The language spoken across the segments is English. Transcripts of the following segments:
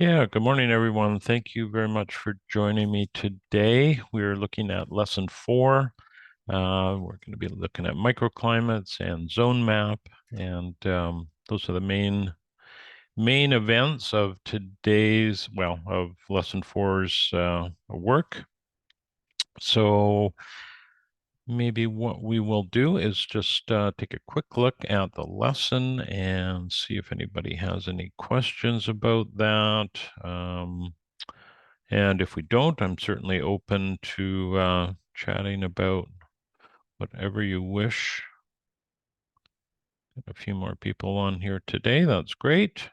Yeah, good morning, everyone. Thank you very much for joining me today. We're looking at lesson 4. We're going to be looking at microclimates and zone map, and those are the main events of today's, of lesson 4's work. So maybe what we will do is just take a quick look at the lesson and see if anybody has any questions about that. And if we don't, I'm certainly open to chatting about whatever you wish. Got a few more people on here today. That's great.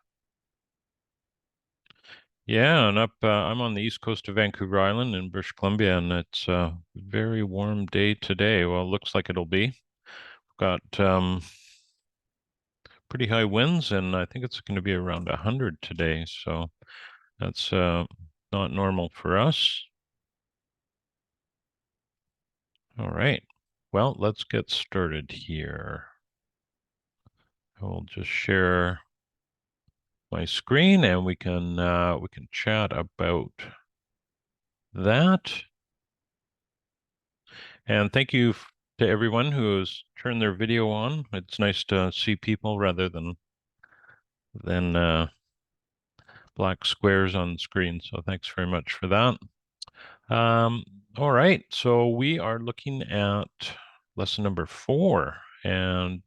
Yeah, and I'm on the east coast of Vancouver Island in British Columbia, and it's a very warm day today. Well, it looks like it'll be. We've got pretty high winds, and I think it's going to be around 100 today. So that's not normal for us. All right. Well, let's get started here. I will just share my screen and we can chat about that. And thank you to everyone who has turned their video on. It's nice to see people rather than black squares on the screen. So thanks very much for that. Um, all right, so we are looking at lesson number 4, and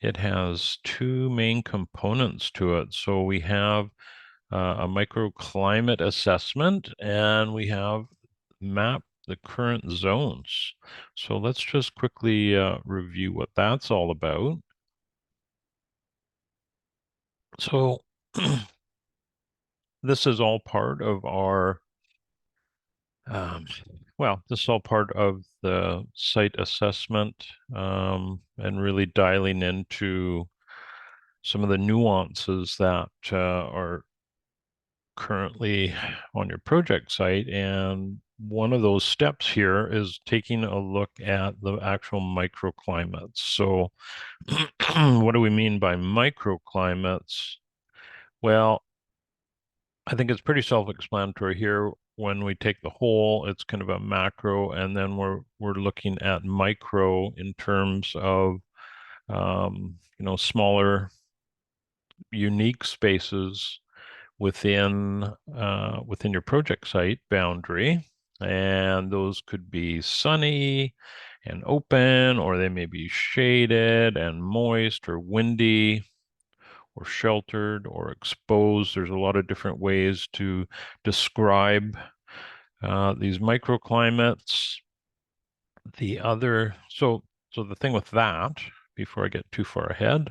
it has two main components to it. So we have a microclimate assessment, and we have map the current zones. So let's just quickly review what that's all about. So this is all part of our, this is all part of the site assessment and really dialing into some of the nuances that are currently on your project site. And one of those steps here is taking a look at the actual microclimates. So what do we mean by microclimates? Well, I think it's pretty self-explanatory here. When we take the whole, it's kind of a macro, and then we're looking at micro in terms of smaller, unique spaces within your project site boundary, and those could be sunny and open, or they may be shaded and moist or windy or sheltered or exposed. There's a lot of different ways to describe these microclimates. So the thing with that, before I get too far ahead,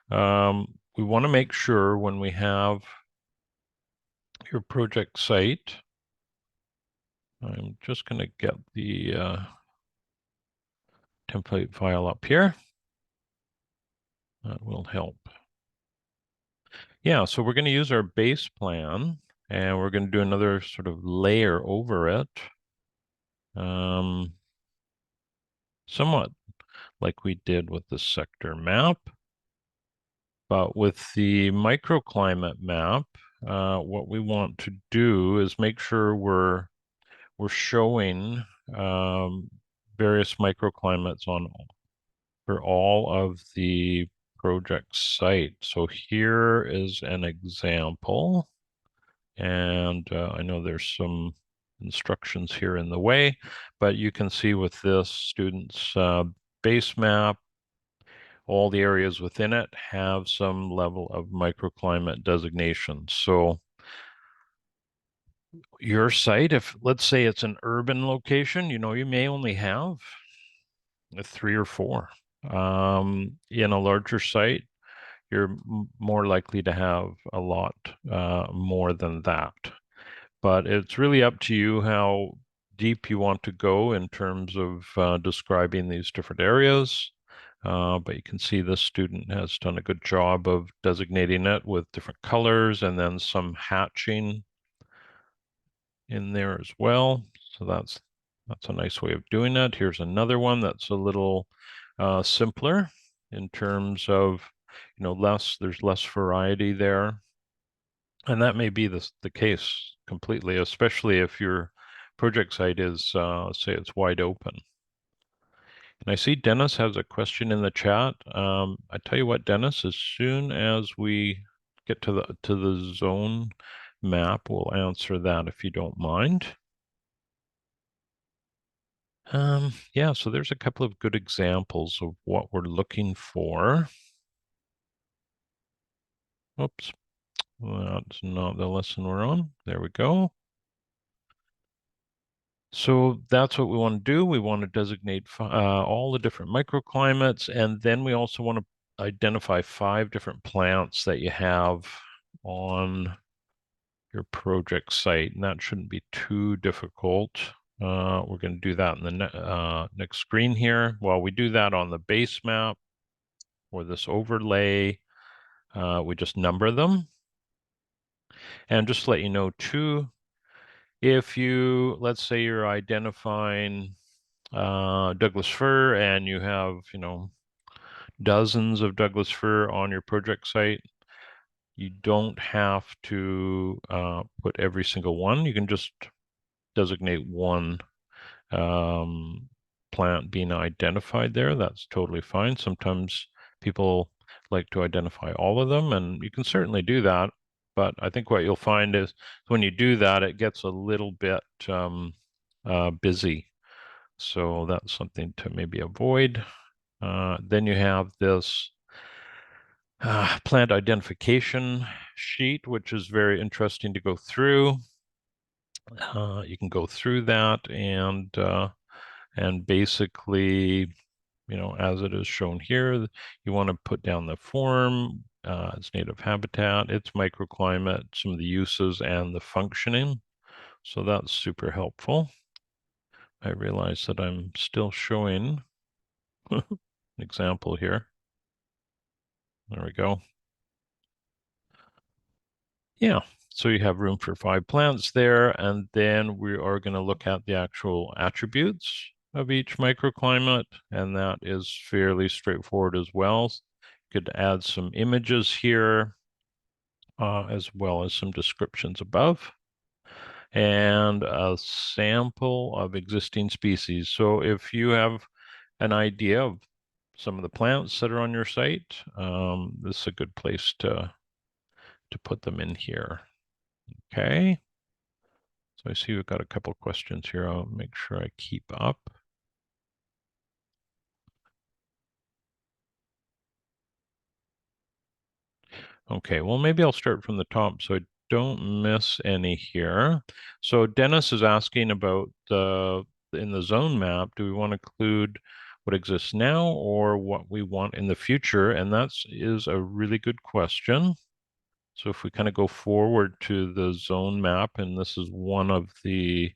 we want to make sure when we have your project site, I'm just going to get the template file up here. That will help. Yeah, so we're going to use our base plan, and we're going to do another sort of layer over it, somewhat like we did with the sector map. But with the microclimate map, what we want to do is make sure we're showing various microclimates for all of the project site. So here is an example, and I know there's some instructions here in the way, but you can see with this student's base map, all the areas within it have some level of microclimate designation. So your site, if let's say it's an urban location, you may only have 3 or 4. In a larger site, you're more likely to have a lot more than that. But it's really up to you how deep you want to go in terms of describing these different areas. But you can see this student has done a good job of designating it with different colors and then some hatching in there as well. So that's a nice way of doing it. Here's another one that's a little simpler in terms of, there's less variety there. And that may be the case completely, especially if your project site is, say it's wide open. And I see Dennis has a question in the chat. I tell you what, Dennis, as soon as we get to the zone map, we'll answer that if you don't mind. Yeah, so there's a couple of good examples of what we're looking for. Oops, that's not the lesson we're on. There we go. So that's what we want to do. We want to designate all the different microclimates, and then we also want to identify 5 different plants that you have on your project site, and that shouldn't be too difficult. We're going to do that in the next screen here. While we do that on the base map or this overlay, we just number them. And just to let you know too, if you, let's say you're identifying Douglas fir and you have, dozens of Douglas fir on your project site, you don't have to put every single one. You can just designate one plant being identified there. That's totally fine. Sometimes people like to identify all of them, and you can certainly do that. But I think what you'll find is when you do that, it gets a little bit busy. So that's something to maybe avoid. Then you have this plant identification sheet, which is very interesting to go through. You can go through that and basically, as it is shown here, you want to put down the form, its native habitat, its microclimate, some of the uses, and the functioning. So that's super helpful. I realize that I'm still showing an example here. There we go. Yeah, so you have room for 5 plants there, and then we are going to look at the actual attributes of each microclimate, and that is fairly straightforward as well. You could add some images here, as well as some descriptions above, and a sample of existing species. So if you have an idea of some of the plants that are on your site, this is a good place to put them in here. Okay. So I see we've got a couple of questions here. I'll make sure I keep up. Okay, well, maybe I'll start from the top so I don't miss any here. So Dennis is asking about in the zone map, do we want to include what exists now or what we want in the future? And that is a really good question. So if we kind of go forward to the zone map, and this is one of the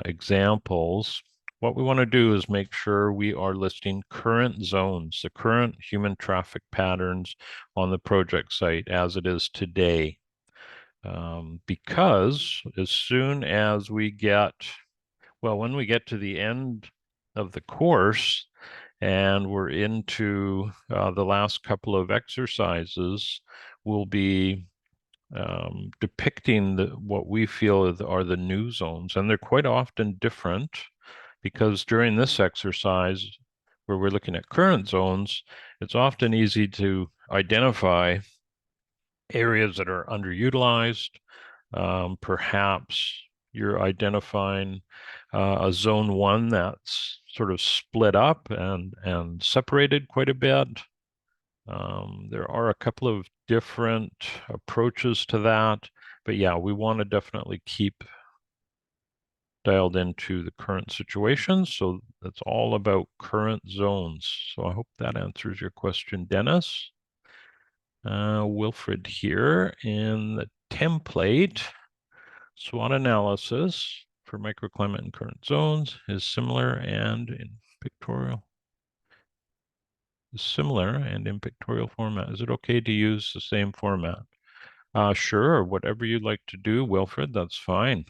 examples, what we want to do is make sure we are listing current zones, the current human traffic patterns on the project site as it is today. Because as soon as we get, well, when we get to the end of the course and we're into the last couple of exercises, we'll be depicting what we feel are the new zones, and they're quite often different because during this exercise where we're looking at current zones, it's often easy to identify areas that are underutilized. Perhaps you're identifying a zone 1 that's sort of split up and separated quite a bit. There are a couple of different approaches to that, but yeah, we want to definitely keep dialed into the current situation. So that's all about current zones. So I hope that answers your question, Dennis. Wilfred here in the template. SWOT analysis for microclimate and current zones is similar and in pictorial format. Is it okay to use the same format? Sure, whatever you'd like to do, Wilfred, that's fine.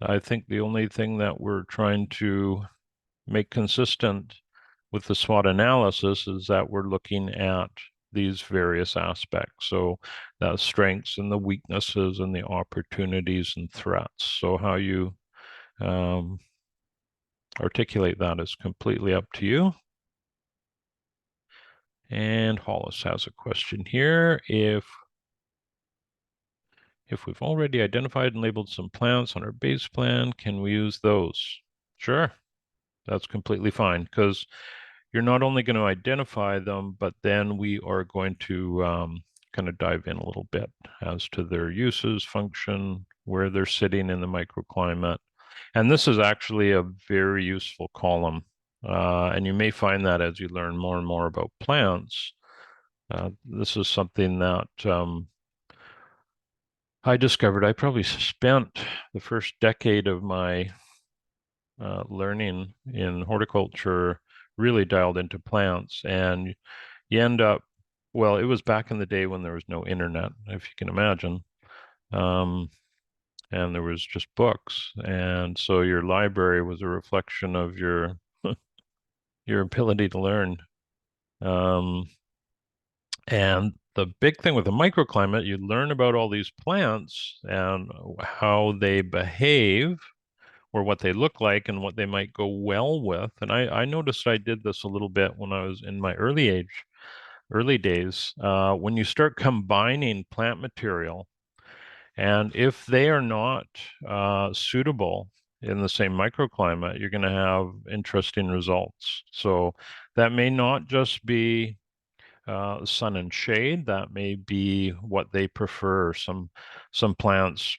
I think the only thing that we're trying to make consistent with the SWOT analysis is that we're looking at these various aspects. So the strengths and the weaknesses and the opportunities and threats. So how you articulate that is completely up to you. And Hollis has a question here. If we've already identified and labeled some plants on our base plan, can we use those? Sure, that's completely fine, because you're not only going to identify them, but then we are going to kind of dive in a little bit as to their uses, function, where they're sitting in the microclimate. And this is actually a very useful column. And you may find that as you learn more and more about plants. This is something that I discovered. I probably spent the first decade of my learning in horticulture really dialed into plants, and you end up, well, it was back in the day when there was no internet, if you can imagine, and there was just books, and so your library was a reflection of your your ability to learn. And the big thing with a microclimate, you learn about all these plants and how they behave or what they look like and what they might go well with. And I noticed I did this a little bit when I was in my early days, when you start combining plant material, and if they are not suitable in the same microclimate, you're going to have interesting results. So that may not just be sun and shade. That may be what they prefer. Some plants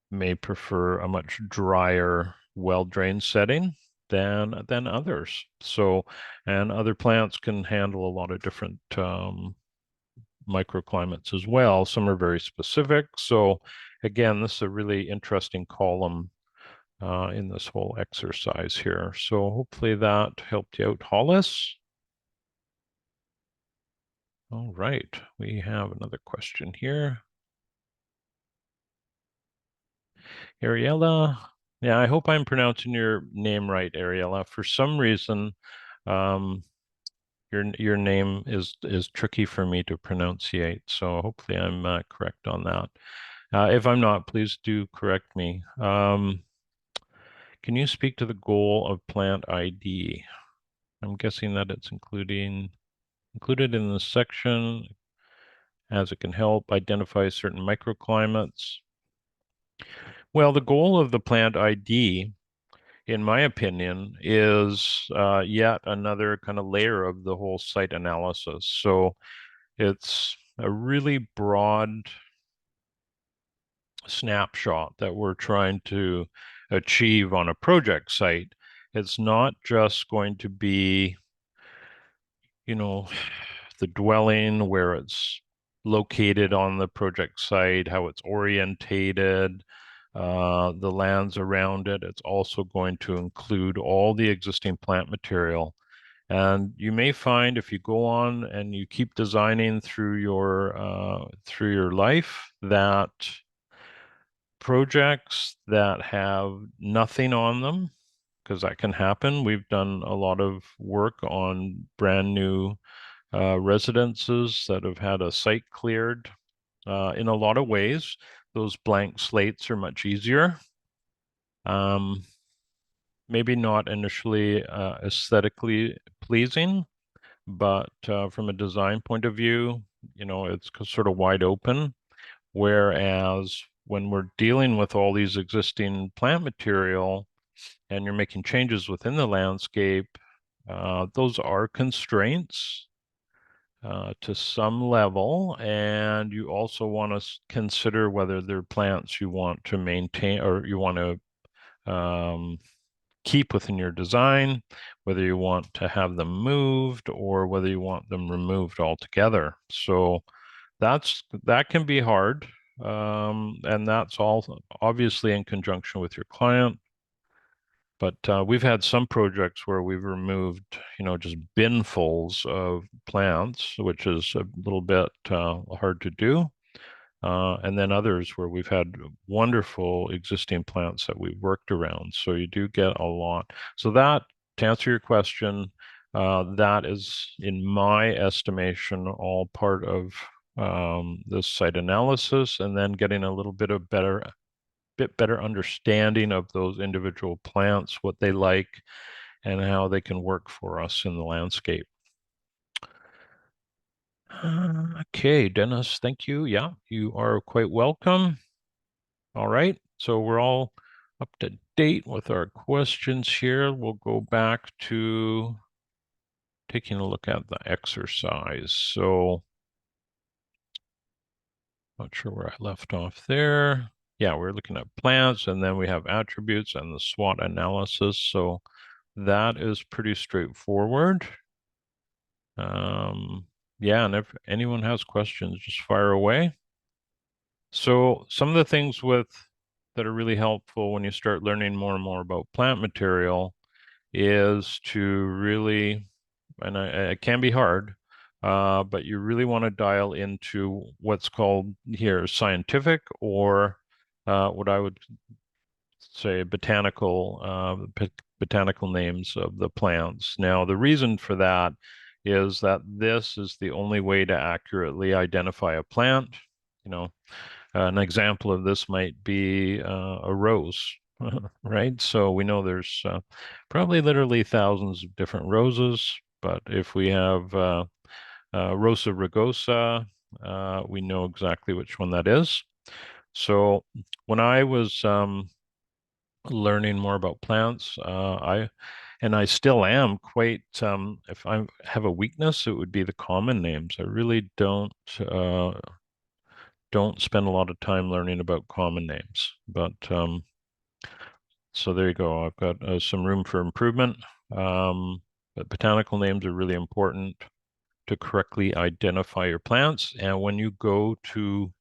may prefer a much drier, well-drained setting than others. So, and other plants can handle a lot of different microclimates as well. Some are very specific. So, again, this is a really interesting column in this whole exercise here. So hopefully that helped you out, Hollis. All right, we have another question here. Ariella. Yeah, I hope I'm pronouncing your name right, Ariella. For some reason, um, your name is tricky for me to pronunciate, so hopefully I'm correct on that. If I'm not, please do correct me. Can you speak to the goal of plant ID? I'm guessing that it's included in this section, as it can help identify certain microclimates. Well, the goal of the plant ID, in my opinion, is yet another kind of layer of the whole site analysis. So it's a really broad snapshot that we're trying to achieve on a project site. It's not just going to be, you know, the dwelling, where it's located on the project site, how it's orientated, the lands around it. It's also going to include all the existing plant material. And you may find, if you go on and you keep designing through your life, that projects that have nothing on them, because that can happen. We've done a lot of work on brand new residences that have had a site cleared. In a lot of ways, those blank slates are much easier. Maybe not initially aesthetically pleasing, but from a design point of view, it's sort of wide open. Whereas when we're dealing with all these existing plant material and you're making changes within the landscape, those are constraints to some level, and you also want to consider whether they're plants you want to maintain or you want to keep within your design, whether you want to have them moved or whether you want them removed altogether. So that can be hard, and that's all obviously in conjunction with your client. But we've had some projects where we've removed, just binfuls of plants, which is a little bit hard to do. And then others where we've had wonderful existing plants that we've worked around. So you do get a lot. So that, to answer your question, That is, in my estimation, all part of this site analysis, and then getting a little bit better understanding of those individual plants, what they like, and how they can work for us in the landscape. Okay, Dennis, thank you. Yeah, you are quite welcome. All right, so we're all up to date with our questions here. We'll go back to taking a look at the exercise. So, not sure where I left off there. Yeah, we're looking at plants, and then we have attributes and the SWOT analysis. So that is pretty straightforward. Yeah, and if anyone has questions, just fire away. So some of the things that are really helpful when you start learning more and more about plant material is to really, and it can be hard, but you really want to dial into what's called here scientific, or what I would say botanical names of the plants. Now, the reason for that is that this is the only way to accurately identify a plant. You know, an example of this might be a rose, right? So we know there's probably literally thousands of different roses, but if we have Rosa rugosa, we know exactly which one that is. So when I was learning more about plants, I still am quite, if I have a weakness, it would be the common names. I really don't spend a lot of time learning about common names. But so there you go. I've got some room for improvement. But botanical names are really important to correctly identify your plants. And when you go to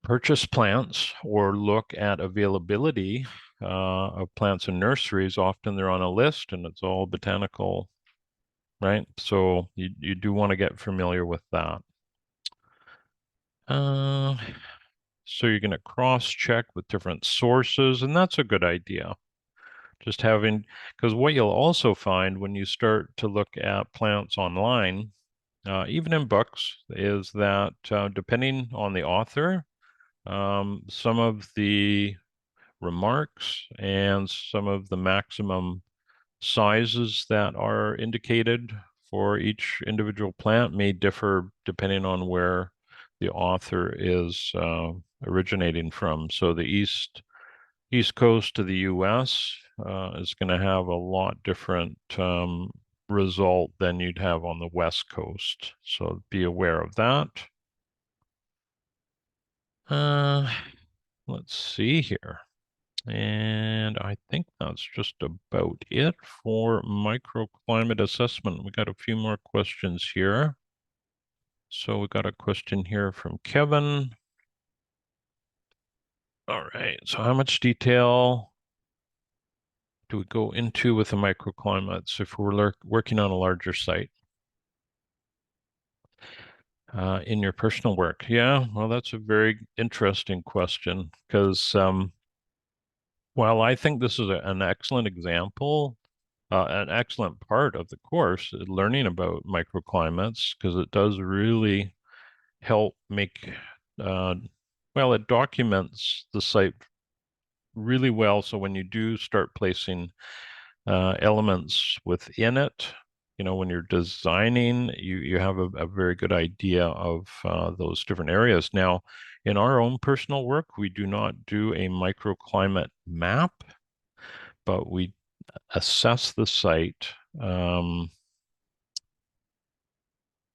purchase plants or look at availability of plants in nurseries, often they're on a list and it's all botanical, right? So you do want to get familiar with that. Uh, So you're going to cross-check with different sources, and that's a good idea. Just having, because what you'll also find when you start to look at plants online, even in books, is that depending on the author, some of the remarks and some of the maximum sizes that are indicated for each individual plant may differ depending on where the author is originating from. So the East Coast of the US is going to have a lot different result than you'd have on the West Coast. So be aware of that. Uh, let's see here. And I think that's just about it for microclimate assessment. We got a few more questions here. So we got a question here from Kevin. All right, so how much detail do we go into with the microclimates if we're working on a larger site? In your personal work? Yeah, well, that's a very interesting question because while I think this is an excellent example, an excellent part of the course, learning about microclimates, because it does really help make, uh, well, it documents the site really well. So when you do start placing elements within it, you know, when you're designing, you have a very good idea of those different areas. Now, in our own personal work, we do not do a microclimate map, but we assess the site. And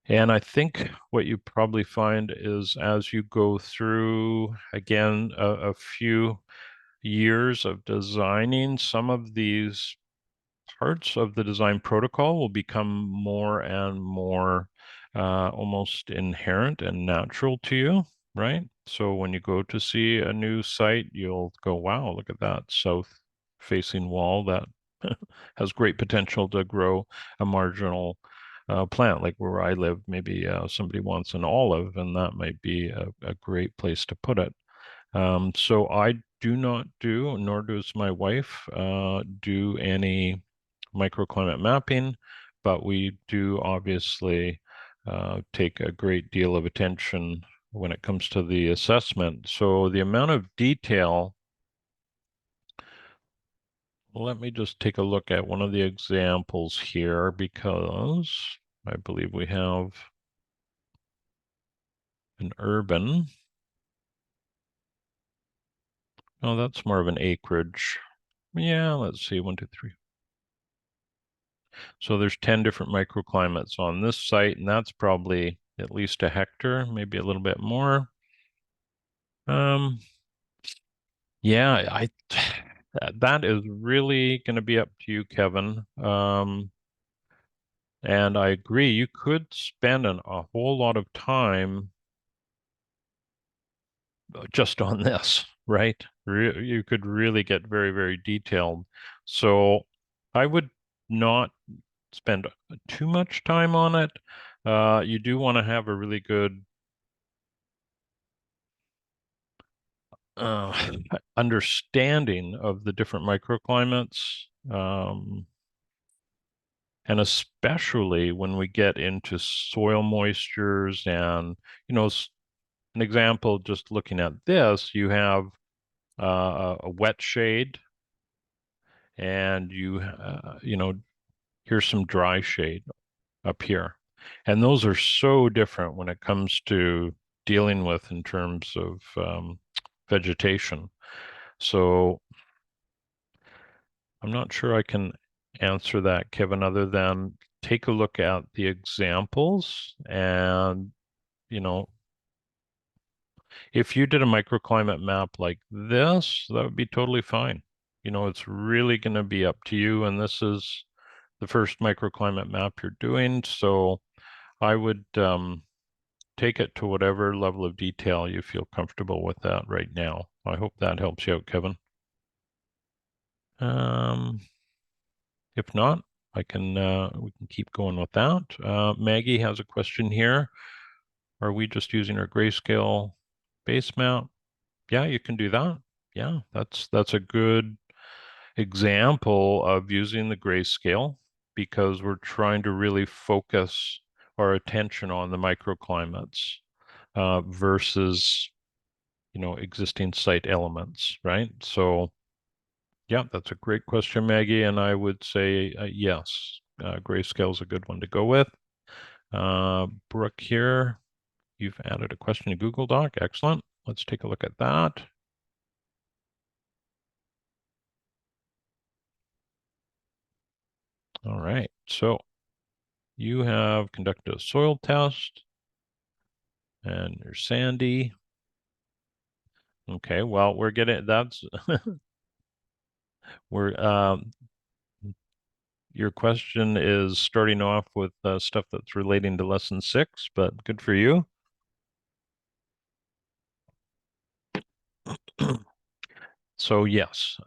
I think what you probably find is as you go through, again, a few years of designing, some of these parts of the design protocol will become more and more almost inherent and natural to you, right? So when you go to see a new site, you'll go, wow, look at that south facing wall that has great potential to grow a marginal plant. Like where I live, maybe somebody wants an olive, and that might be a great place to put it. So I do not do, nor does my wife, do any microclimate mapping, but we do obviously take a great deal of attention when it comes to the assessment. So the amount of detail, let me just take a look at one of the examples here because I believe we have an urban. Oh, that's more of an acreage. Yeah, let's see, 1, 2, 3. So there's 10 different microclimates on this site, and that's probably at least a hectare, maybe a little bit more. Yeah, that is really going to be up to you, Kevin. And I agree, you could spend a whole lot of time just on this, right? You could really get very, very detailed. So I would not spend too much time on it. You do want to have a really good understanding of the different microclimates, and especially when we get into soil moistures and, an example, just looking at this, you have a wet shade and here's some dry shade up here. And those are so different when it comes to dealing with in terms of vegetation. So I'm not sure I can answer that, Kevin, other than take a look at the examples and, you know, if you did a microclimate map like this, that would be totally fine. It's really going to be up to you. And this is the first microclimate map you're doing. So I would take it to whatever level of detail you feel comfortable with that right now. I hope that helps you out, Kevin. If not, we can keep going with that. Maggie has a question here. Are we just using our grayscale base map? Yeah, you can do that. Yeah, that's a good example of using the grayscale because we're trying to really focus our attention on the microclimates versus existing site elements, right? So yeah, that's a great question, Maggie, and I would say yes, grayscale is a good one to go with. Brooke here, you've added a question to Google Doc. Excellent. Let's take a look at that. All right, so you have conducted a soil test and you're sandy. Okay, well, we're your question is starting off with stuff that's relating to lesson 6, but good for you. So yes,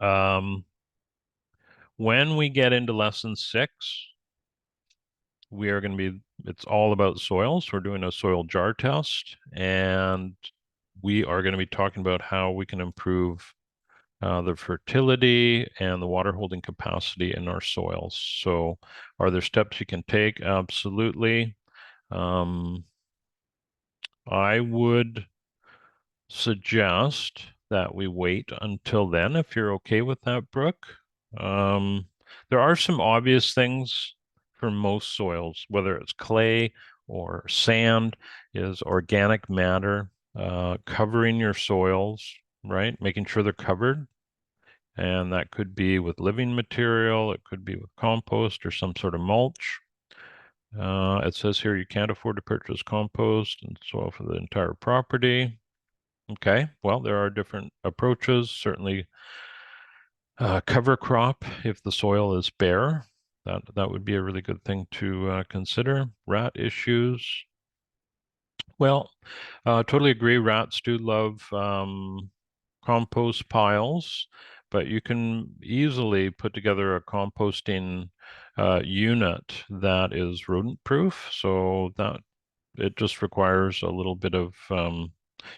when we get into lesson 6, it's all about soils. We're doing a soil jar test, and we are going to be talking about how we can improve the fertility and the water holding capacity in our soils. So are there steps you can take? Absolutely. I would suggest that we wait until then, if you're okay with that, Brooke. Um, there are some obvious things for most soils, whether it's clay or sand, is organic matter covering your soils, right? Making sure they're covered. And that could be with living material, it could be with compost or some sort of mulch. It says here you can't afford to purchase compost and soil for the entire property. Okay, well, there are different approaches. Certainly, cover crop if the soil is bare. That would be a really good thing to consider. Rat issues. Well, totally agree. Rats do love compost piles, but you can easily put together a composting unit that is rodent proof. So that it just requires a little bit of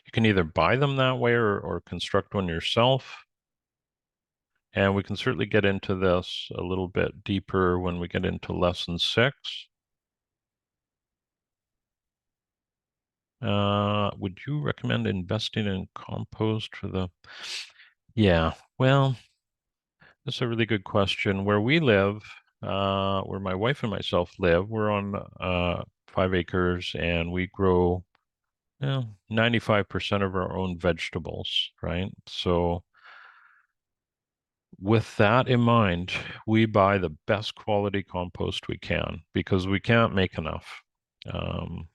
you can either buy them that way or construct one yourself. And we can certainly get into this a little bit deeper when we get into lesson 6. Would you recommend investing in compost for the... Yeah, well, that's a really good question. Where we live, where my wife and myself live, we're on 5 acres and we grow 95% of our own vegetables, right? So with that in mind, we buy the best quality compost we can because we can't make enough. Um,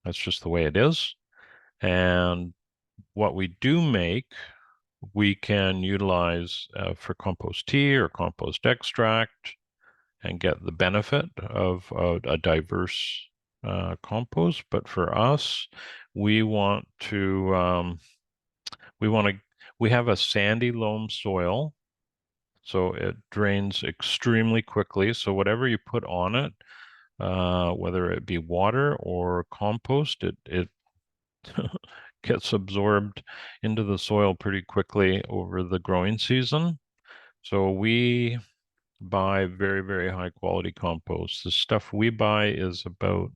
that's just the way it is. And what we do make, we can utilize for compost tea or compost extract and get the benefit of a diverse compost. But for us, we want to we want to we have a sandy loam soil, so it drains extremely quickly. So whatever you put on it, whether it be water or compost, it gets absorbed into the soil pretty quickly over the growing season. So we buy very, very high quality compost. The stuff we buy is about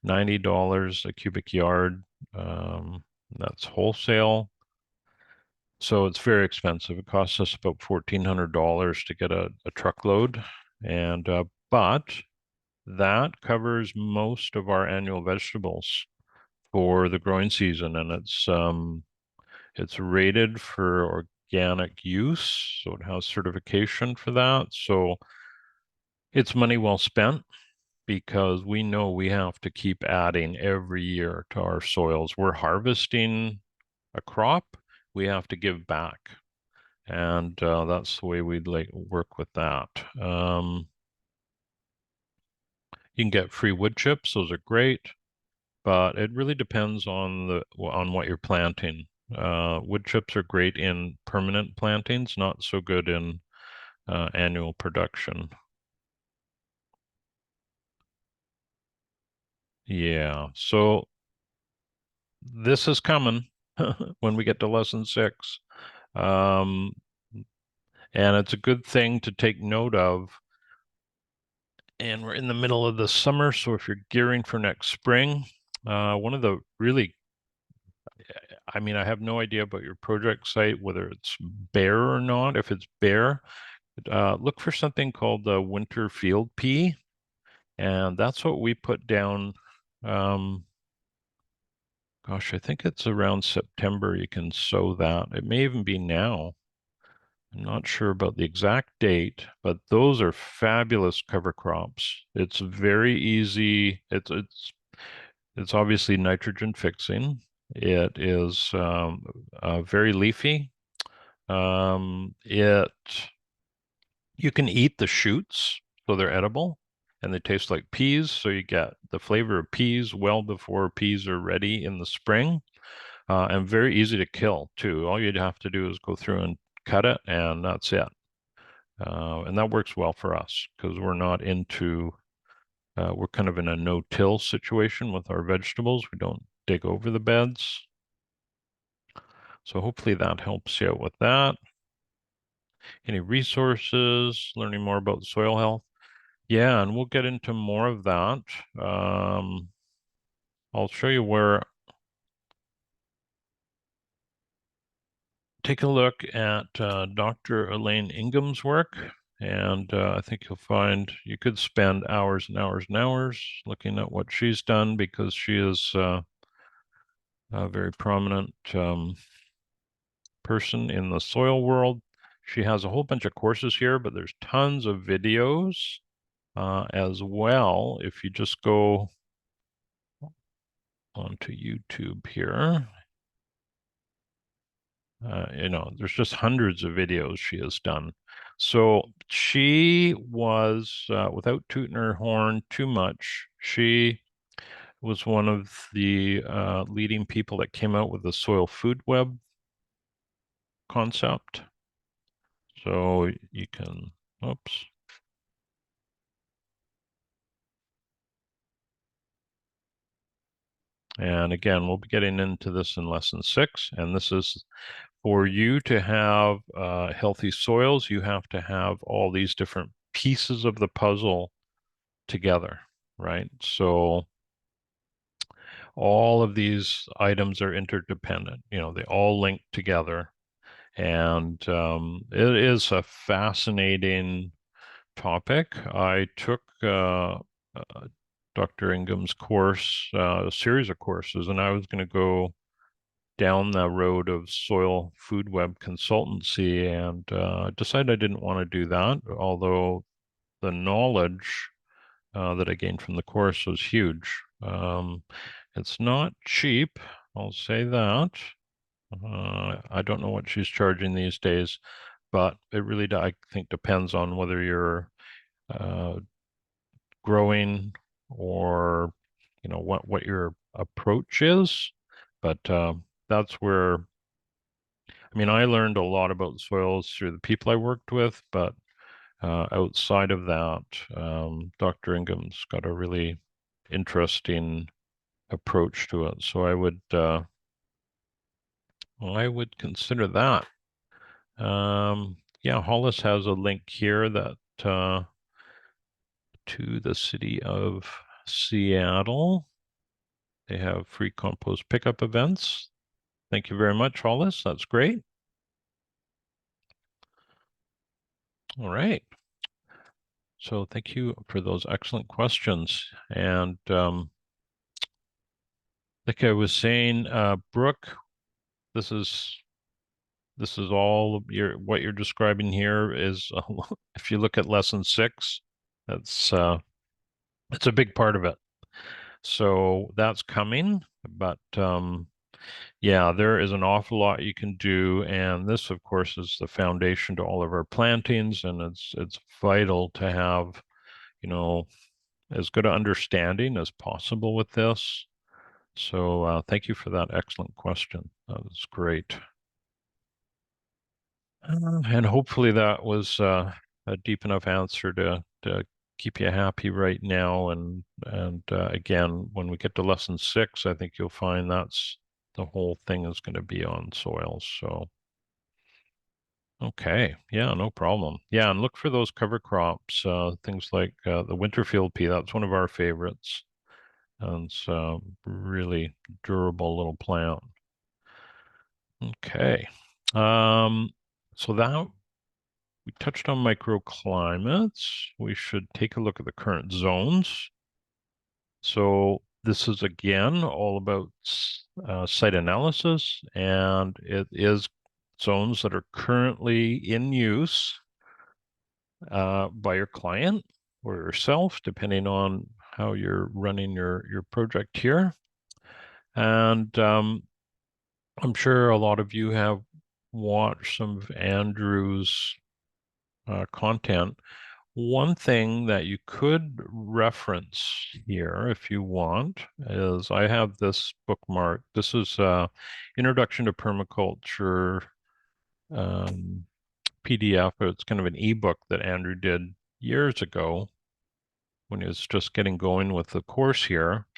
$90 a cubic yard. That's wholesale. So it's very expensive. It costs us about $1,400 to get a truckload. And but that covers most of our annual vegetables for the growing season, and it's rated for organic use, so it has certification for that. So it's money well spent because we know we have to keep adding every year to our soils. We're harvesting a crop, we have to give back. And that's the way we'd like work with that. You can get free wood chips; those are great, but it really depends on what you're planting. Wood chips are great in permanent plantings, not so good in annual production. Yeah, so this is coming when we get to lesson 6. Um, and it's a good thing to take note of. And we're in the middle of the summer, so if you're gearing for next spring, one of the really, I mean, I have no idea about your project site, whether it's bare or not. If it's bare, look for something called the winter field pea, and that's what we put down. Um, gosh, I think it's around September you can sow that. It may even be now. I'm not sure about the exact date, but those are fabulous cover crops. It's very easy. It's obviously nitrogen fixing. It is very leafy. It You can eat the shoots, so they're edible, and they taste like peas. So you get the flavor of peas well before peas are ready in the spring, and very easy to kill too. All you'd have to do is go through and cut it, and that's it. And that works well for us because we're kind of in a no-till situation with our vegetables. We don't dig over the beds. So hopefully that helps you out with that. Any resources, learning more about soil health? Yeah, and we'll get into more of that. I'll show you where, take a look at Dr. Elaine Ingham's work, and I think you'll find you could spend hours and hours and hours looking at what she's done because she is a very prominent person in the soil world. She has a whole bunch of courses here, but there's tons of videos as well. If you just go onto YouTube here, there's just hundreds of videos she has done. So she was, without tooting her horn too much, she was one of the leading people that came out with the soil food web concept. So you can, oops. And again, we'll be getting into this in lesson 6, and this is for you to have healthy soils, you have to have all these different pieces of the puzzle together, right? So all of these items are interdependent. They all link together. And it is a fascinating topic. I took Dr. Ingham's course, a series of courses, and I was going to go down the road of soil food web consultancy and decided I didn't want to do that, although the knowledge that I gained from the course was huge. It's not cheap, I'll say that. I don't know what she's charging these days, but it really, I think, depends on whether you're uh, growing or what your approach is. But that's where, I mean, I learned a lot about soils through the people I worked with, but outside of that, Dr. Ingham's got a really interesting approach to it. So I would consider that. Yeah, Hollis has a link here that to the city of Seattle. They have free compost pickup events. Thank you very much, Hollis. That's great. All right. So thank you for those excellent questions. And like I was saying, Brooke, this is all what you're describing here is if you look at lesson 6, that's it's a big part of it. So that's coming, but yeah, there is an awful lot you can do, and this, of course, is the foundation to all of our plantings, and it's vital to have, as good an understanding as possible with this. So thank you for that excellent question. That was great. And hopefully that was a deep enough answer to keep you happy right now. And again, when we get to lesson 6, I think you'll find that's the whole thing is going to be on soils. So, okay, yeah, no problem. Yeah, and look for those cover crops, things like the winterfield pea. That's one of our favorites, and it's a really durable little plant. Okay, so that we touched on microclimates. We should take a look at the current zones. So this is again all about site analysis, and it is zones that are currently in use by your client or yourself, depending on how you're running your project here. And I'm sure a lot of you have watched some of Andrew's content. One thing that you could reference here, if you want, is I have this bookmark. This is Introduction to Permaculture PDF. It's kind of an ebook that Andrew did years ago when he was just getting going with the course here.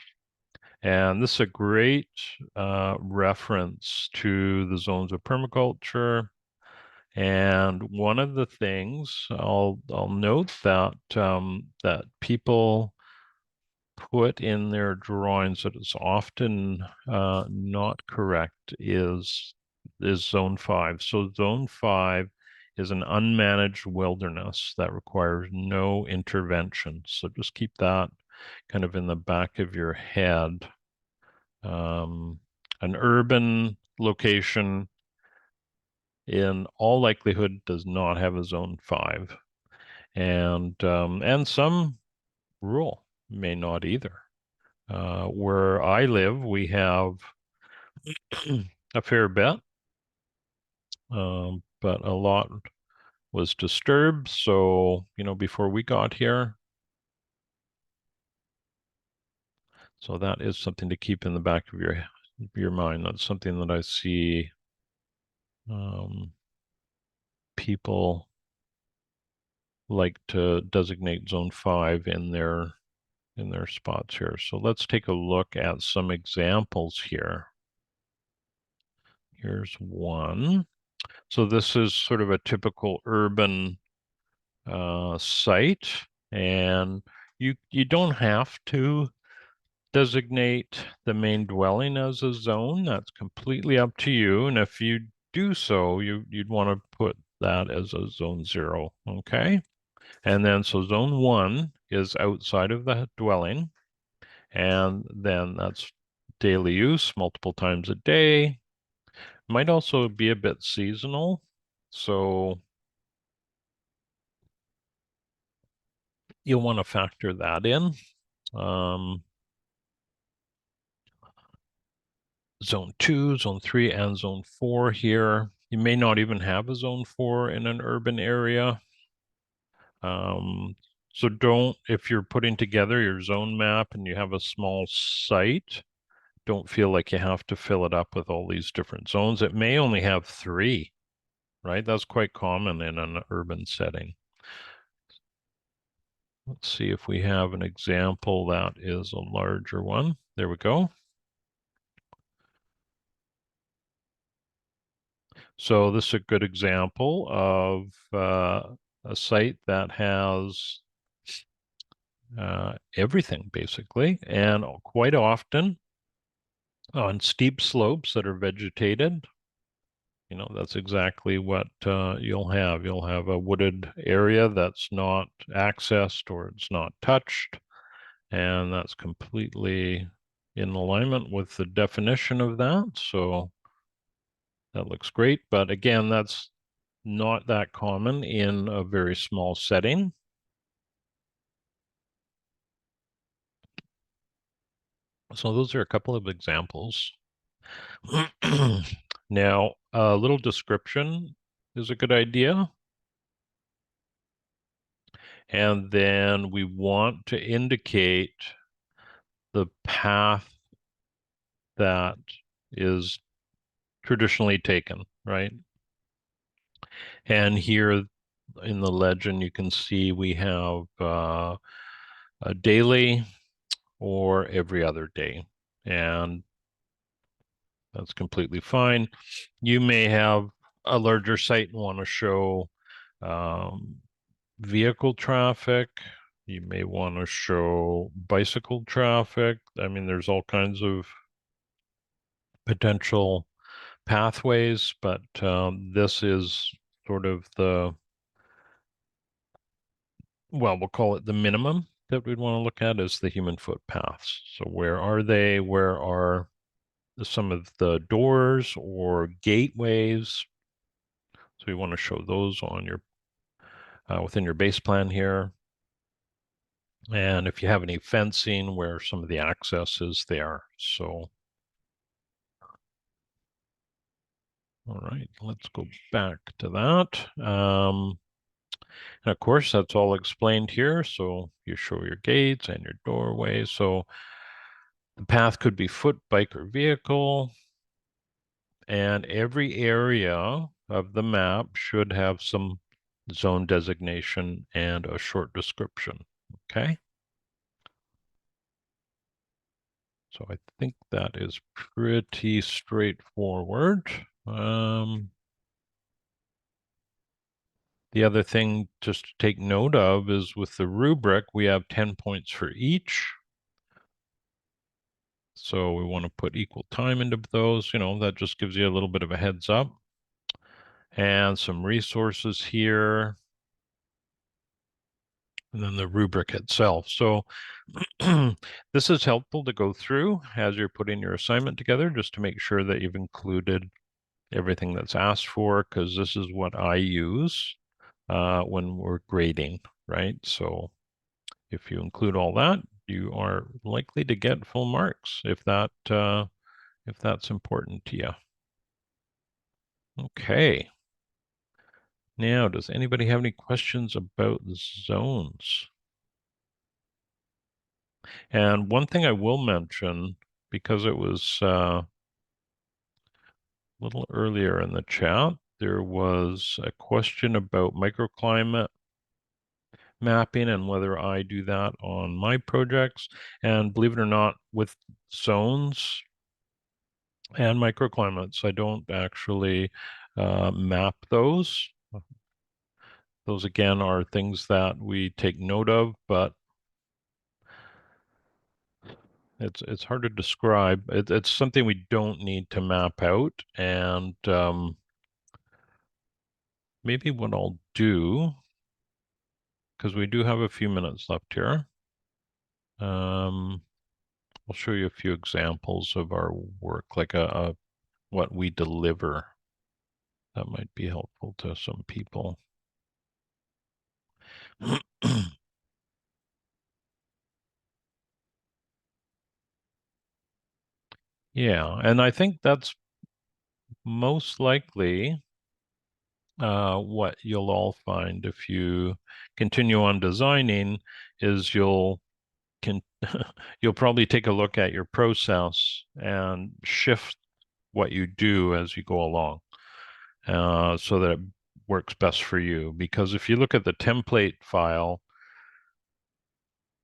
And this is a great reference to the zones of permaculture. And one of the things I'll note that that people put in their drawings that is often not correct is zone 5. So zone 5 is an unmanaged wilderness that requires no intervention. So just keep that kind of in the back of your head. An urban location in all likelihood does not have a zone 5, and some rural may not either. Where I live, we have a fair bit, but a lot was disturbed. So, before we got here, so that is something to keep in the back of your mind. That's something that I see people like to designate zone 5 in their spots here. So let's take a look at some examples here. Here's one. So this is sort of a typical urban site, and you don't have to designate the main dwelling as a zone. That's completely up to you. And if you do so, you'd want to put that as a zone 0, okay? And then so zone 1 is outside of the dwelling, and then that's daily use multiple times a day. Might also be a bit seasonal. So you'll want to factor that in. Zone 2, Zone 3, and Zone 4 here. You may not even have a Zone 4 in an urban area. So don't, if you're putting together your zone map and you have a small site, don't feel like you have to fill it up with all these different zones. It may only have 3, right? That's quite common in an urban setting. Let's see if we have an example that is a larger one. There we go. So this is a good example of a site that has everything basically, and quite often on steep slopes that are vegetated. You know, that's exactly what you'll have. You'll have a wooded area that's not accessed or it's not touched, and that's completely in alignment with the definition of that. So that looks great. But again, that's not that common in a very small setting. So those are a couple of examples. Now, a little description is a good idea. And then we want to indicate the path that is traditionally taken, right? And here in the legend, you can see we have a daily or every other day. And that's completely fine. You may have a larger site and want to show vehicle traffic. You may want to show bicycle traffic. I mean, there's all kinds of potential pathways, but this is sort of well, we'll call it the minimum that we'd want to look at is the human footpaths. So where are they? Where are some of the doors or gateways? So we want to show those on your within your base plan here. And if you have any fencing, where some of the access is there. So, all right, let's go back to that. And of course, that's all explained here. So you show your gates and your doorway. So the path could be foot, bike, or vehicle. And every area of the map should have some zone designation and a short description. Okay. So I think that is pretty straightforward. The other thing just to take note of is with the rubric, we have 10 points for each. So we want to put equal time into those, you know, that just gives you a little bit of a heads up. And some resources here. And then the rubric itself. So this is helpful to go through as you're putting your assignment together, just to make sure that you've included everything that's asked for, because this is what I use when we're grading, right? So if you include all that, you are likely to get full marks if that's important to you. Okay. Now, does anybody have any questions about the zones? And one thing I will mention, because it was a little earlier in the chat, there was a question about microclimate mapping and whether I do that on my projects. And believe it or not, with zones and microclimates, I don't actually map those. Those again are things that we take note of, but it's hard to describe. It's something we don't need to map out, and maybe what I'll do, because we do have a few minutes left here, I'll show you a few examples of our work, like what we deliver. That might be helpful to some people. Yeah, and I think that's most likely what you'll all find if you continue on designing is can you'll probably take a look at your process and shift what you do as you go along, so that it works best for you. Because if you look at the template file,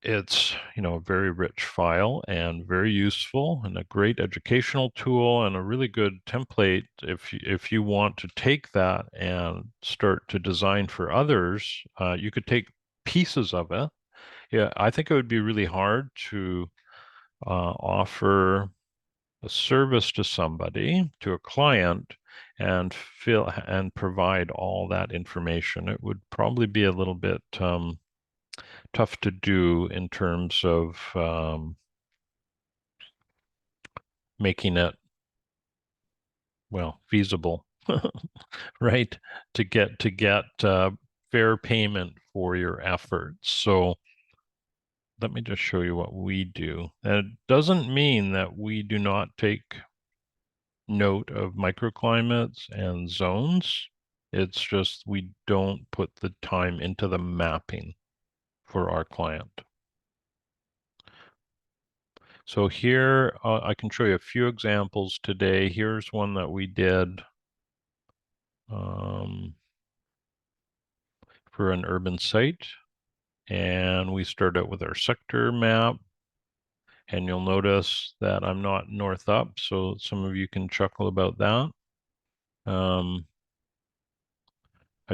it's, a very rich file and very useful and a great educational tool and a really good template if you want to take that and start to design for others. You could take pieces of it. Yeah, I think it would be really hard to offer a service to somebody, to a client, and fill and provide all that information. It would probably be a little bit tough to do in terms of making it, well, feasible, right? To get fair payment for your efforts. So let me just show you what we do. And it doesn't mean that we do not take note of microclimates and zones. It's just we don't put the time into the mapping for our client. So here, I can show you a few examples today. Here's one that we did for an urban site. And we start out with our sector map. And you'll notice that I'm not north up, so some of you can chuckle about that. I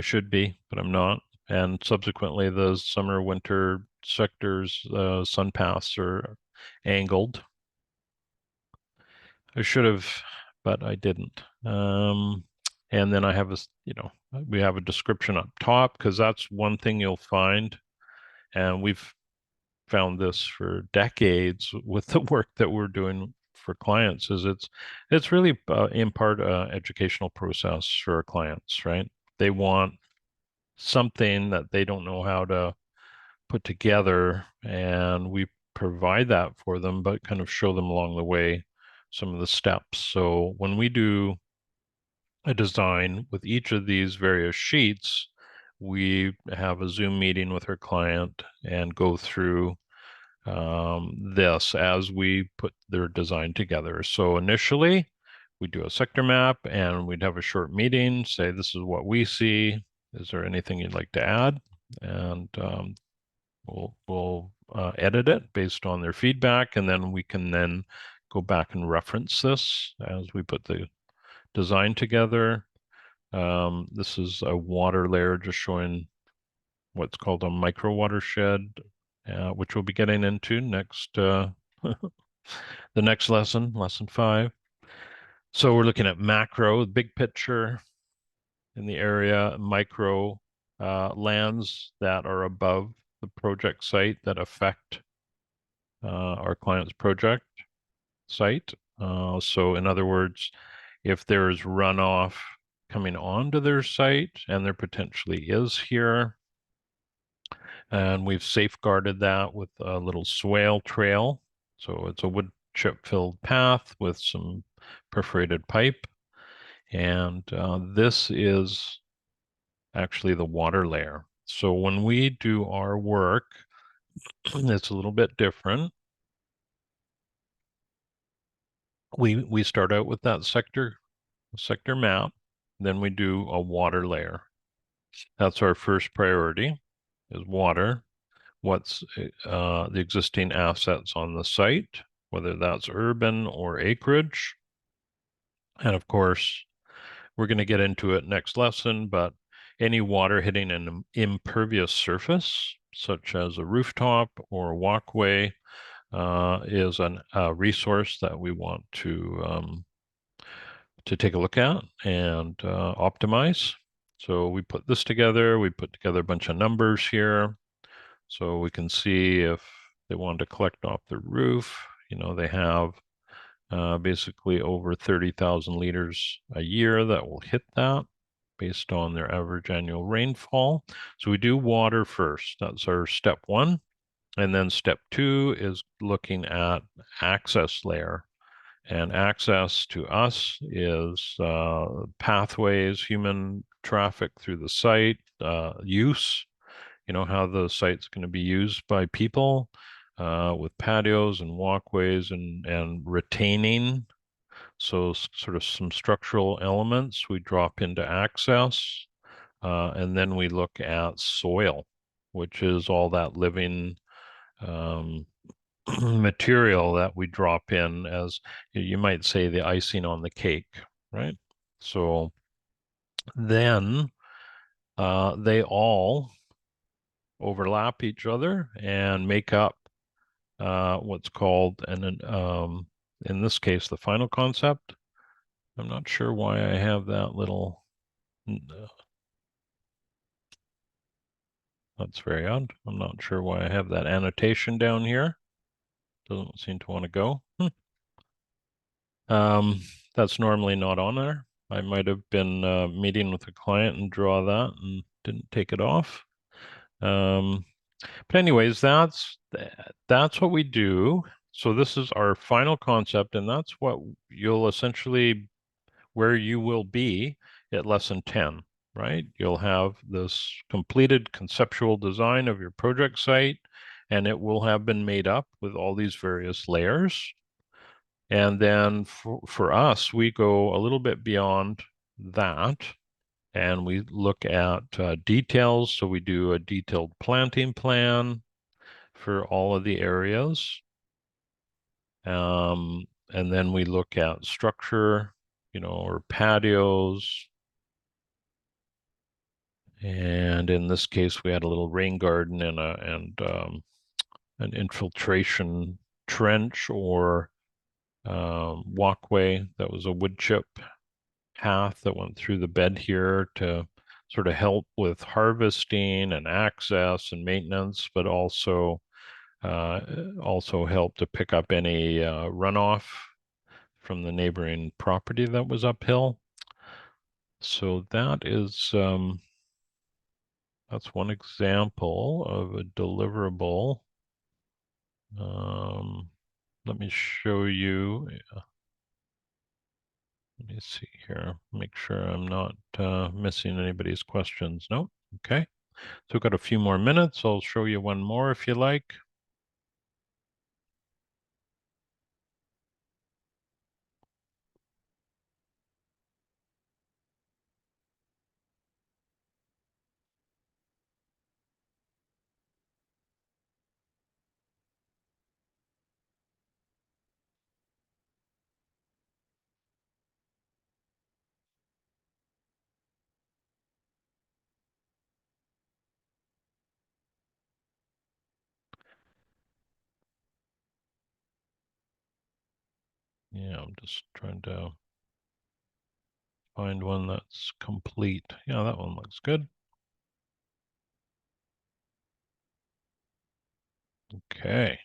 should be, but I'm not. And subsequently, the summer winter sectors, sun paths are angled. I should have, but I didn't. And then I have we have a description up top, because that's one thing you'll find. And we've found this for decades with the work that we're doing for clients, is it's really in part educational process for our clients, right? They want something that they don't know how to put together, and we provide that for them, but kind of show them along the way some of the steps. So when we do a design with each of these various sheets, we have a Zoom meeting with our client and go through this as we put their design together. So initially, we do a sector map and we'd have a short meeting, say, this is what we see. Is there anything you'd like to add? And we'll edit it based on their feedback, and then we can then go back and reference this as we put the design together. This is a water layer just showing what's called a micro watershed, which we'll be getting into next, the next lesson, lesson 5. So we're looking at macro, big picture in the area, micro lands that are above the project site that affect our client's project site. So in other words, if there's runoff coming onto their site, and there potentially is here, and we've safeguarded that with a little swale trail. So it's a wood chip filled path with some perforated pipe. And this is actually the water layer. So when we do our work, it's a little bit different. We start out with that sector map, then we do a water layer. That's our first priority, is water. What's the existing assets on the site, whether that's urban or acreage. And of course, we're going to get into it next lesson, but any water hitting an impervious surface, such as a rooftop or a walkway, is a resource that we want to take a look at and optimize. So we put this together. We put together a bunch of numbers here, so we can see if they wanted to collect off the roof. They have basically over 30,000 liters a year that will hit that based on their average annual rainfall. So we do water first. That's our step one. And then step two is looking at access layer. And access to us is pathways, human traffic through the site, use, how the site's going to be used by people with patios and walkways and retaining. So sort of some structural elements we drop into access. And then we look at soil, which is all that living material that we drop in as, you might say, the icing on the cake, right? So then they all overlap each other and make up what's called, in this case, the final concept. I'm not sure why I have that little, that's very odd. I'm not sure why I have that annotation down here. Doesn't seem to want to go. That's normally not on there. I might have been meeting with a client and draw that and didn't take it off. But anyways, that's what we do. So this is our final concept, and that's what you'll essentially, where you will be at lesson 10, right? You'll have this completed conceptual design of your project site, and it will have been made up with all these various layers. And then for us, we go a little bit beyond that, and we look at details. So we do a detailed planting plan for all of the areas. And then we look at structure, or patios. And in this case, we had a little rain garden and an infiltration trench or walkway that was a wood chip path that went through the bed here to sort of help with harvesting and access and maintenance, but also help to pick up any runoff from the neighboring property that was uphill. So that is that's one example of a deliverable. Let me show you. Let me see here, make sure I'm not missing anybody's questions. No? Okay. So we've got a few more minutes. I'll show you one more if you like. Yeah, I'm just trying to find one that's complete. Yeah, that one looks good. Okay.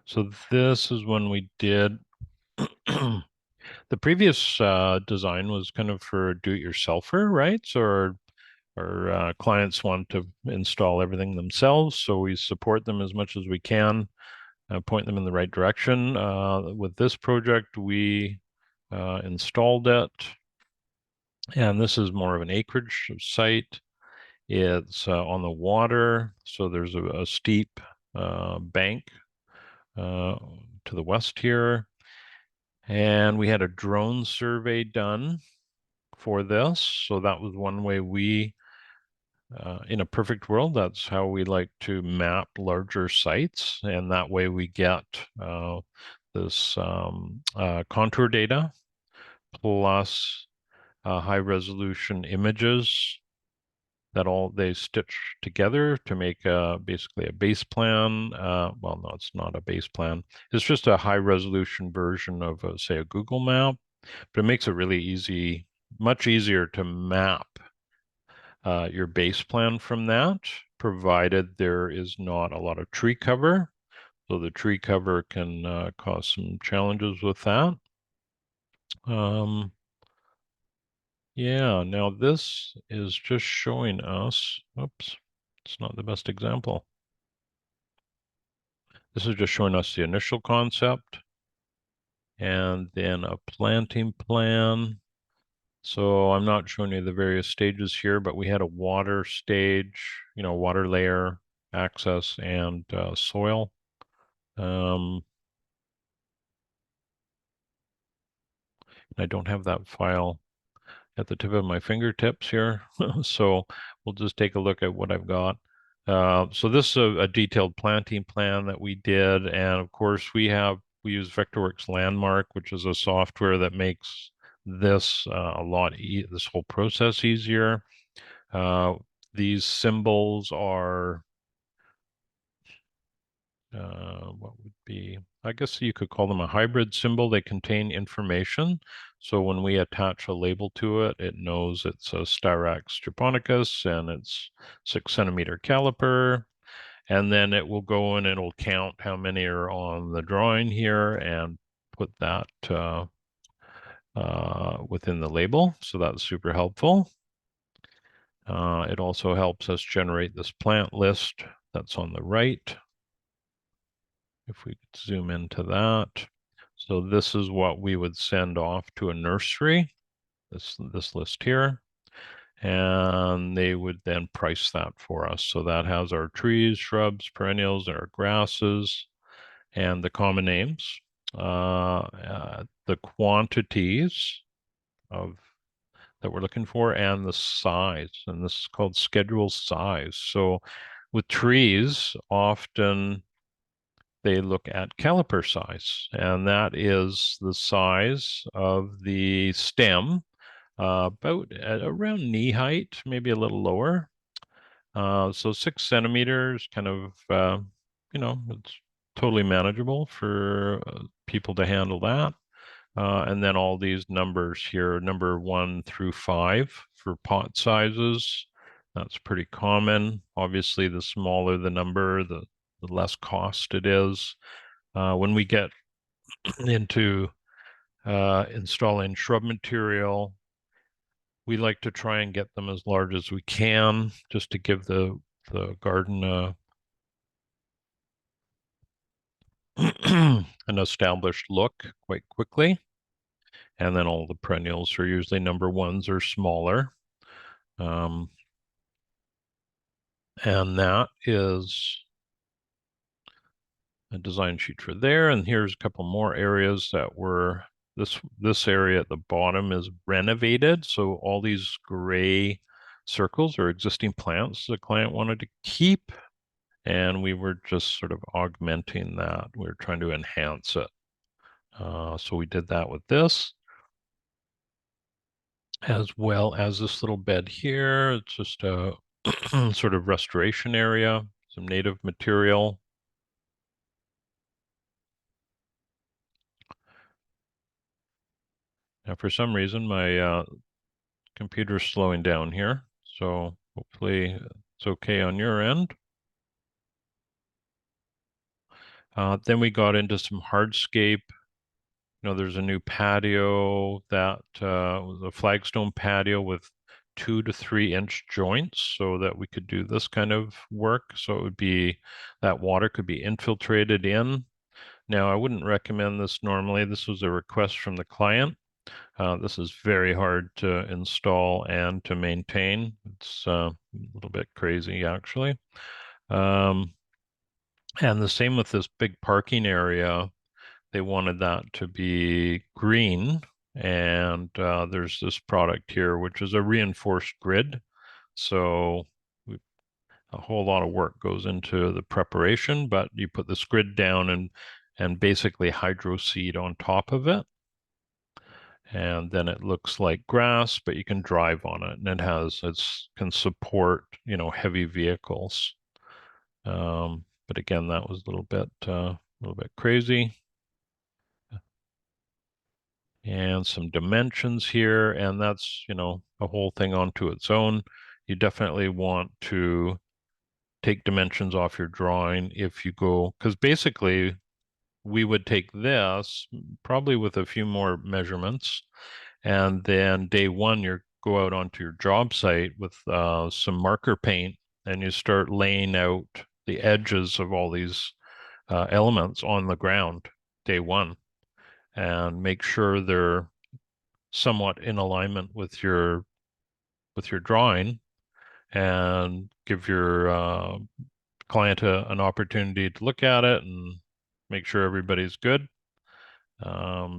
So this is when we did the previous design was kind of for do-it-yourselfer, right? So our clients want to install everything themselves, so we support them as much as we can, point them in the right direction. With this project, we installed it, and this is more of an acreage site. It's on the water, so there's a steep bank to the west here. And we had a drone survey done for this. So that was one way we, in a perfect world, that's how we like to map larger sites. And that way we get this contour data plus high resolution images that they stitch together to make basically a base plan. Well, no, it's not a base plan. It's just a high resolution version of, say, a Google map, but it makes it really easy, much easier to map your base plan from that, provided there is not a lot of tree cover. So the tree cover can cause some challenges with that. Yeah, now this is just showing us, oops, it's not the best example. This is just showing us the initial concept and then a planting plan. So I'm not showing you the various stages here, but we had a water stage, water layer, access, and soil. I don't have that file at the tip of my fingertips here. So we'll just take a look at what I've got. So this is a detailed planting plan that we did. And of course we use Vectorworks Landmark, which is a software that makes this this whole process easier. These symbols are what would be, I guess you could call them a hybrid symbol. They contain information. So when we attach a label to it, it knows it's a Styrax japonicus and it's 6 centimeter caliper. And then it will go in and it'll count how many are on the drawing here and put that within the label. So that's super helpful. It also helps us generate this plant list that's on the right. If we could zoom into that. So this is what we would send off to a nursery, this list here, and they would then price that for us. So that has our trees, shrubs, perennials, our grasses, and the common names, the quantities of that we're looking for, and the size. And this is called schedule size. So with trees, often they look at caliper size, and that is the size of the stem, about at around knee height, maybe a little lower. So 6 centimeters, kind of, it's totally manageable for people to handle that. And then all these numbers here, number 1 through 5 for pot sizes. That's pretty common. Obviously, the smaller the number, the less cost it is. When we get into installing shrub material, we like to try and get them as large as we can, just to give the garden an established look quite quickly. And then all the perennials are usually number 1s or smaller. And that is a design sheet for there. And here's a couple more areas that were, this area at the bottom is renovated. So all these gray circles are existing plants the client wanted to keep. And we were just sort of augmenting that. We were trying to enhance it. So we did that with this, as well as this little bed here. It's just a sort of restoration area, some native material. Now, for some reason, my computer's slowing down here, so hopefully it's okay on your end. Then we got into some hardscape. There's a new patio that was a flagstone patio with 2 to 3 inch joints so that we could do this kind of work. So it would be that water could be infiltrated in. Now, I wouldn't recommend this normally. This was a request from the client. This is very hard to install and to maintain. It's a little bit crazy, actually. And the same with this big parking area. They wanted that to be green. And there's this product here, which is a reinforced grid. So a whole lot of work goes into the preparation, but you put this grid down and and basically hydro seed on top of it. And then it looks like grass, but you can drive on it, and it can support, heavy vehicles. But again, that was a little bit crazy. And some dimensions here, and that's, a whole thing onto its own. You definitely want to take dimensions off your drawing if you go, because basically we would take this probably with a few more measurements, and then day one you go out onto your job site with some marker paint, and you start laying out the edges of all these elements on the ground day one, and make sure they're somewhat in alignment with your drawing, and give your client an opportunity to look at it and make sure everybody's good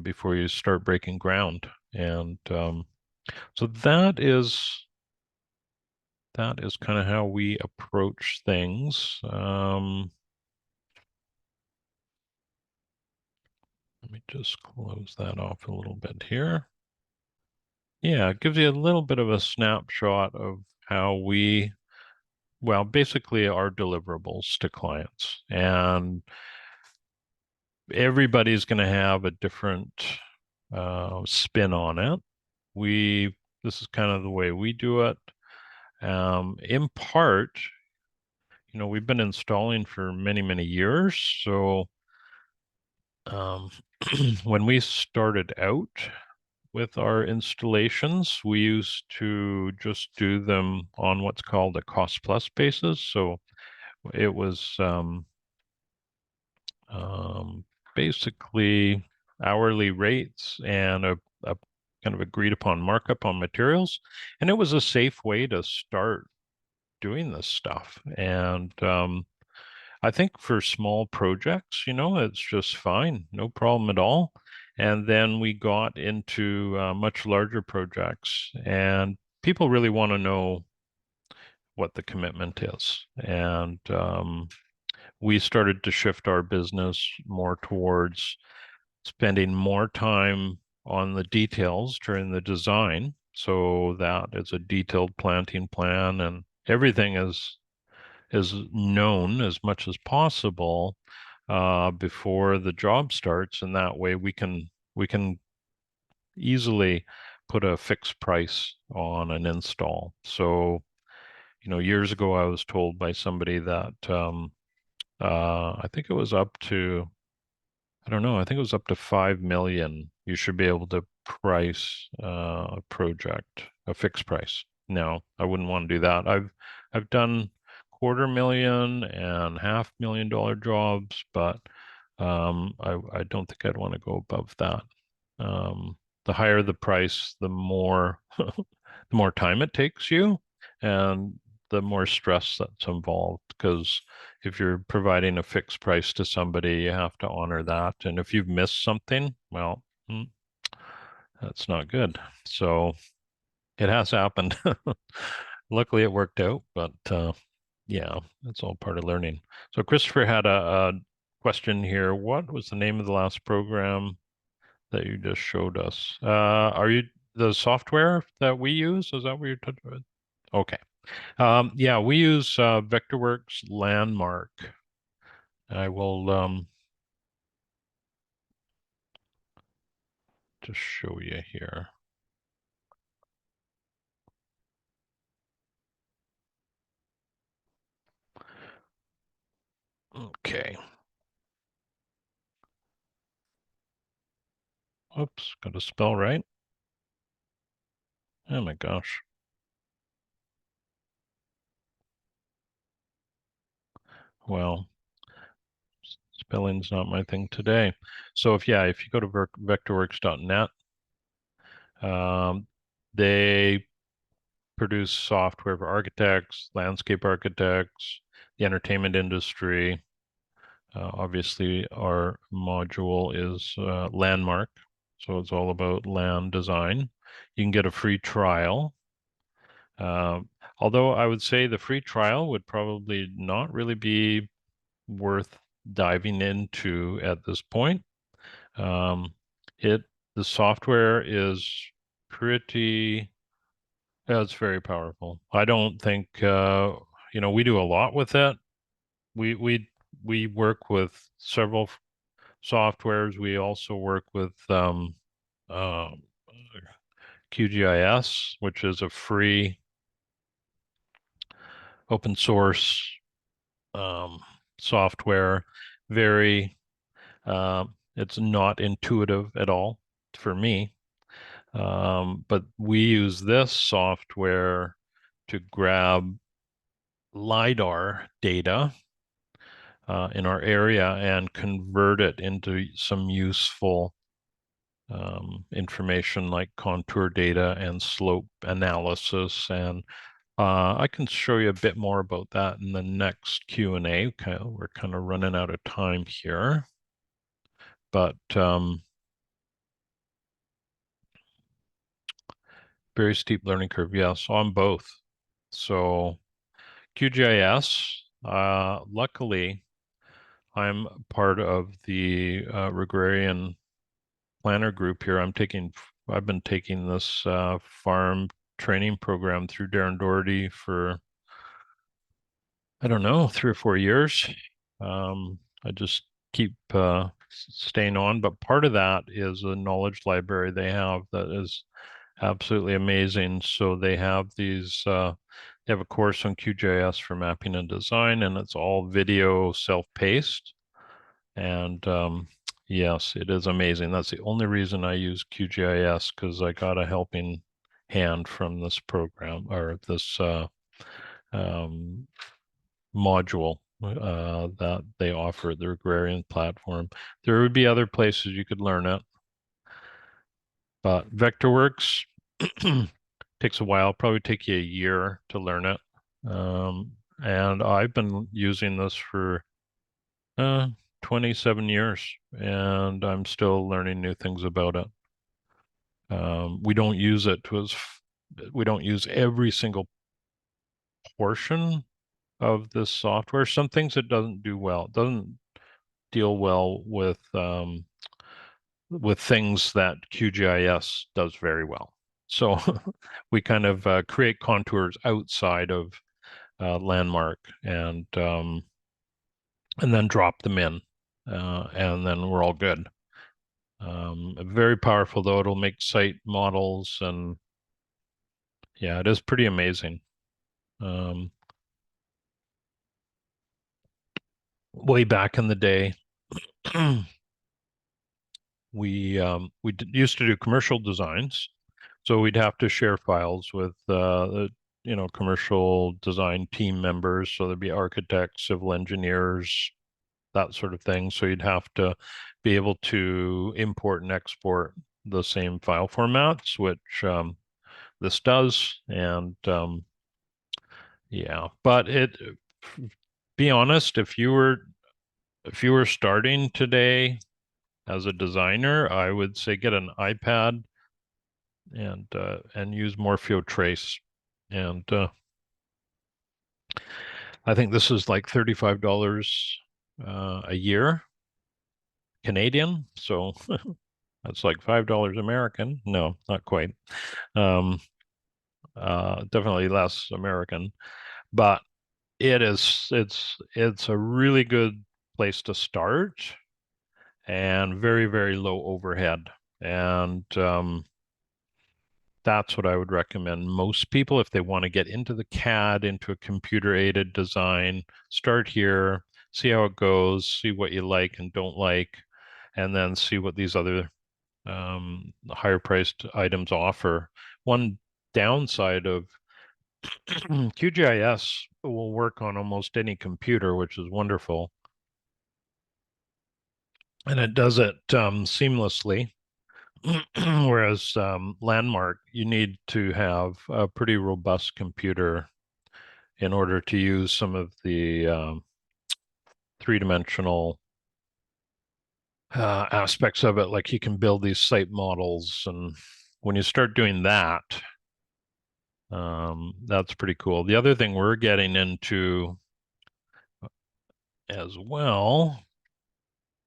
before you start breaking ground. And so that is kind of how we approach things. Let me just close that off a little bit here. Yeah, it gives you a little bit of a snapshot of how basically our deliverables to clients. And everybody's going to have a different spin on it. This is kind of the way we do it. In part, we've been installing for many, many years. So when we started out with our installations, we used to just do them on what's called a cost plus basis. So it was basically hourly rates and a kind of agreed upon markup on materials. And it was a safe way to start doing this stuff. And I think for small projects, it's just fine, no problem at all. And then we got into much larger projects, and people really want to know what the commitment is. And we started to shift our business more towards spending more time on the details during the design, so that it's a detailed planting plan and everything is known as much as possible before the job starts, and that way we can easily put a fixed price on an install. So, years ago I was told by somebody that I think it was up to, I don't know, I think it was up to 5 million. You should be able to price a project, a fixed price. No, I wouldn't want to do that. I've done $250,000 and $500,000 jobs, but I don't think I'd want to go above that. The higher the price, the more the more time it takes you, and the more stress that's involved, because if you're providing a fixed price to somebody, you have to honor that. And if you've missed something, well, that's not good. So it has happened. Luckily, it worked out, but yeah, it's all part of learning. So Christopher had a question here. What was the name of the last program that you just showed us? Are you the software that we use? Is that what you're talking about? Okay. Yeah, we use Vectorworks Landmark. I will just show you here. Okay. Oops, got to spell right. Oh my gosh. Well, spelling's not my thing today. So if you go to vectorworks.net, they produce software for architects, landscape architects, the entertainment industry. Obviously, our module is Landmark, so it's all about land design. You can get a free trial. Although I would say the free trial would probably not really be worth diving into at this point. The software is pretty, it's very powerful. I don't think, we do a lot with it. We work with several softwares. We also work with uh, QGIS, which is a free open source software. Very, it's not intuitive at all for me. But we use this software to grab LiDAR data in our area and convert it into some useful information like contour data and slope analysis. And I can show you a bit more about that in the next Q&A. Okay, we're kind of running out of time here, but very steep learning curve. Yes, on both. So QGIS, luckily, I'm part of the Agrarian Planner group here. I've been taking this farm training program through Darren Doherty for, I don't know, 3 or 4 years. I just keep staying on, but part of that is a knowledge library they have that is absolutely amazing. So they have they have a course on QGIS for mapping and design, and it's all video self-paced. And yes, it is amazing. That's the only reason I use QGIS, because I got a helping hand from this program or this um, module that they offer at their agrarian platform. There would be other places you could learn it, but Vectorworks takes a while, probably take you a year to learn it. And I've been using this for 27 years, and I'm still learning new things about it. We don't use it we don't use every single portion of this software. Some things it doesn't do well. It doesn't deal well with things that QGIS does very well. So we kind of create contours outside of landmark and then drop them in, and then we're all good. Very powerful though. It'll make site models, and yeah, it is pretty amazing. Way back in the day, we used to do commercial designs, so we'd have to share files with the commercial design team members. So there'd be architects, civil engineers, that sort of thing. So you'd have to be able to import and export the same file formats, which this does. And yeah, but be honest, if you were starting today as a designer, I would say get an iPad and use Morpheo Trace. And I think this is like $35 a year Canadian. So that's like $5 American. No, not quite. Um, definitely less American, but it's a really good place to start, and very, very low overhead. And that's what I would recommend most people if they want to get into the CAD, into a computer-aided design. Start here, see how it goes, see what you like and don't like, and then see what these other higher priced items offer. One downside of QGIS will work on almost any computer, which is wonderful. And it does it seamlessly. Whereas Landmark, you need to have a pretty robust computer in order to use some of the three-dimensional aspects of it. Like you can build these site models, and when you start doing that, that's pretty cool. The other thing we're getting into as well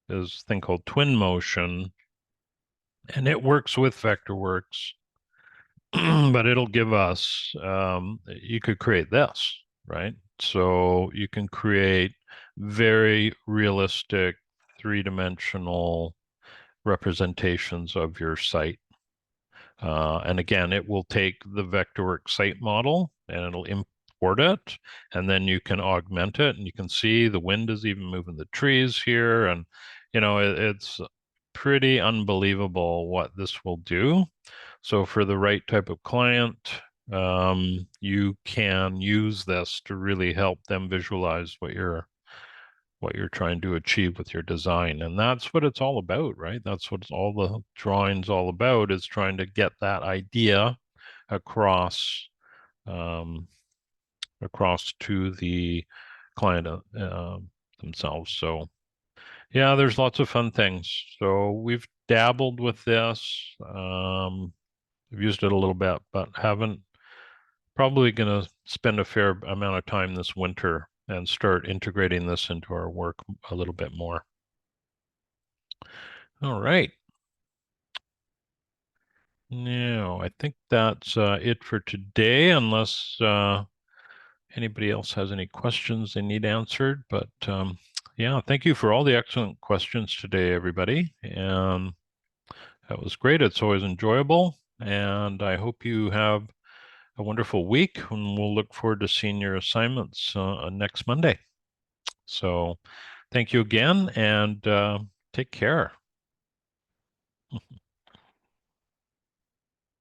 is a thing called Twinmotion, and it works with Vectorworks, but it'll give us, you could create this, right? So you can create very realistic three-dimensional representations of your site. And again, it will take the Vectorworks site model and it'll import it, and then you can augment it, and you can see the wind is even moving the trees here, and it's pretty unbelievable what this will do. So for the right type of client, you can use this to really help them visualize what you're trying to achieve with your design. And that's what it's all about, right? That's what all the drawing's all about, is trying to get that idea across across to the client themselves. So yeah, there's lots of fun things. So we've dabbled with this. I've used it a little bit, but haven't probably going to spend a fair amount of time this winter and start integrating this into our work a little bit more. All right. Now, I think that's it for today, unless anybody else has any questions they need answered. But yeah, thank you for all the excellent questions today, everybody. And that was great. It's always enjoyable. And I hope you have a wonderful week, and we'll look forward to seeing your assignments next Monday. So thank you again, and take care.